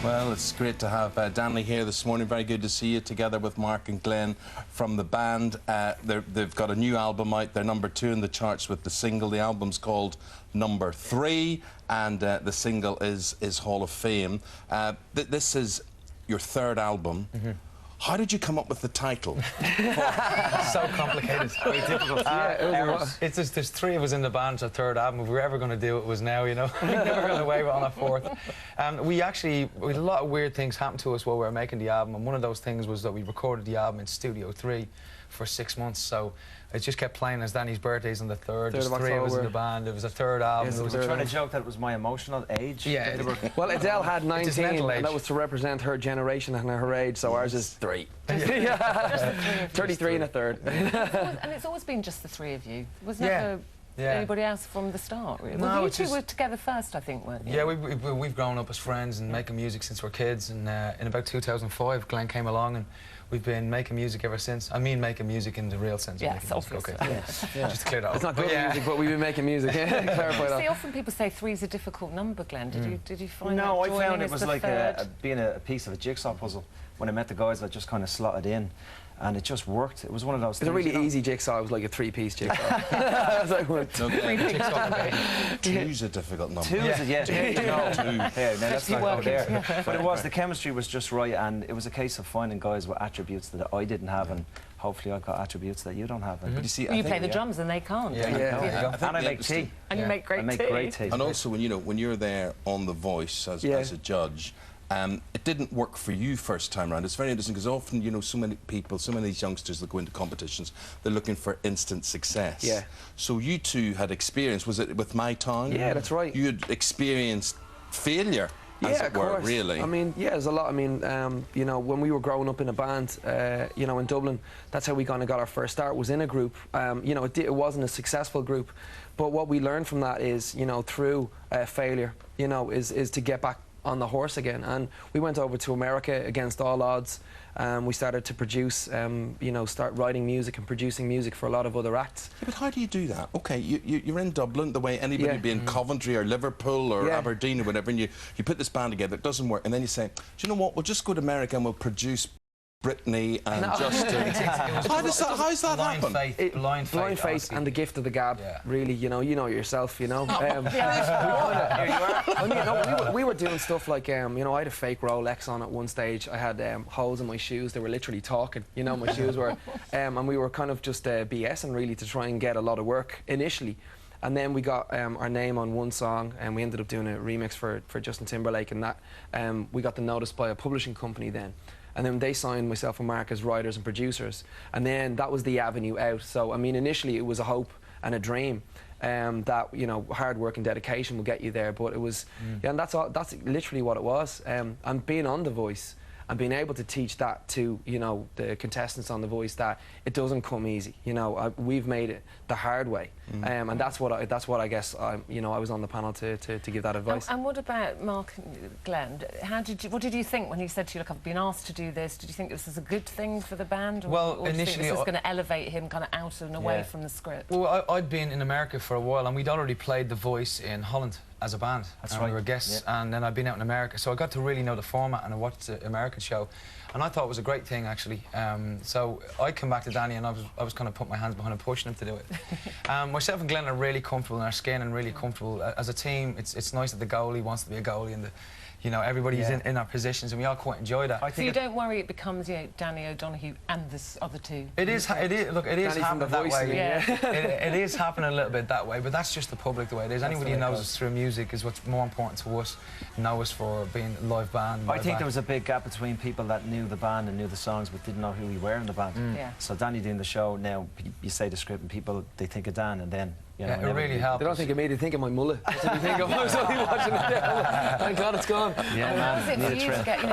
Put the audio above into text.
Well, it's great to have Danny here this morning. Very good to see you together with Mark and Glenn from the band. They've got a new album out. They're #2 in the charts with the single. The album's called #3, and the single is Hall of Fame. This is your third album. How did you come up with the title? So complicated. Very difficult. It's just, there's three of us in the band, it's our third album. If we were ever going to do it, was now, you know. We never got away with on a fourth. We had a lot of weird things happen to us while we were making the album, and one of those things was that we recorded the album in Studio 3 for 6 months, so it just kept playing as Danny's birthday's on the 3rd. There's three of us in the band. It was a third album. Yes, we were trying to joke that it was my emotional age. Yeah. Well, Adele had 19, and that was to represent her generation and her age, so ours is 3. Yeah. 33 and a third. And it's always been just the three of you. Was never anybody else from the start, really? No, well, you two were together first, I think, weren't you? Yeah, we've grown up as friends and making music since we're kids, and in about 2005, Glenn came along, and we've been making music ever since. I mean making music in the real sense of making music. Obviously. Okay. Yeah. Just to clear that up. It's not good music, but we've been making music. Clarify that. See, often people say 3's a difficult number, Glenn. Did you find that? No, I found it as was the like third? being a piece of a jigsaw puzzle. When I met the guys, I just kind of slotted in, and it just worked. It was one of those things. It's a really easy jigsaw. It was like a 3-piece jigsaw. I was like, what? Two's a difficult number. Two is it? Yeah. Yeah, now let's not go there. Yeah. But it was, the chemistry was just right, and it was a case of finding guys with attributes that I didn't have, and hopefully I've got attributes that you don't have. But you see, Well, you play the drums and they can't. And I make tea. And you make great tea. And also, when you're there on The Voice as a judge, it didn't work for you first time around. It's very interesting because often, so many people, so many of these youngsters that go into competitions, they're looking for instant success. Yeah. So you two had experience. Was it with My Town? Yeah, that's right. You had experienced failure, as it were, really. I mean, yeah, there's a lot. I mean, when we were growing up in a band, in Dublin, that's how we kind of got our first start, was in a group. It wasn't a successful group, but what we learned from that is, through failure, is to get back on the horse again. And we went over to America against all odds. We started to produce, start writing music and producing music for a lot of other acts. Yeah, but how do you do that? Okay, you're in Dublin, the way anybody would be in Coventry or Liverpool or Aberdeen or whatever, and you put this band together, it doesn't work, and then you say, do you know what, we'll just go to America and we'll produce Britney and Justin. How does that happen? Blind faith and the gift of the gab, really, you know yourself, we were doing stuff like, I had a fake Rolex on at one stage. I had holes in my shoes. They were literally talking, my shoes were, and we were kind of just BSing really to try and get a lot of work initially. And then we got our name on one song, and we ended up doing a remix for Justin Timberlake, and that we got the notice by a publishing company then. And then they signed myself and Mark as writers and producers. And then that was the avenue out. So, I mean, initially it was a hope and a dream that, hard work and dedication will get you there. But it was, and that's literally what it was. And being on The Voice and being able to teach that to, the contestants on The Voice, that it doesn't come easy. We've made it the hard way. And that's what I guess, I was on the panel to give that advice. And what about Mark and Glenn? What did you think when he said to you, look, I've been asked to do this? Did you think this is a good thing for the band? Or did you think this was going to elevate him kind of out and away from the script? Well, I'd been in America for a while, and we'd already played The Voice in Holland as a band. That's right. We were guests, and then I'd been out in America, so I got to really know the format, and I watched the American show, and I thought it was a great thing, actually. So I come back to Danny, and I was kind of putting my hands behind him, pushing him to do it. Myself and Glenn are really comfortable in our skin and really comfortable as a team. It's nice that the goalie wants to be a goalie, and everybody's in our positions, and we all quite enjoy that. So you don't worry it becomes Danny O'Donoghue and this other two? It is happening that way. It is happening a little bit that way, but that's just the public the way it is. Anybody who knows us through music is what's more important to us, know us for being a live band. I think there was a big gap between people that knew the band and knew the songs but didn't know who we were in the band. So Danny doing the show, now you say the script and people, they think of Dan, and then it really helped. They don't think of me, they think of my mullet. That's what they think of. I was only watching it. Thank God it's gone. Yeah, man. How was it for you to get,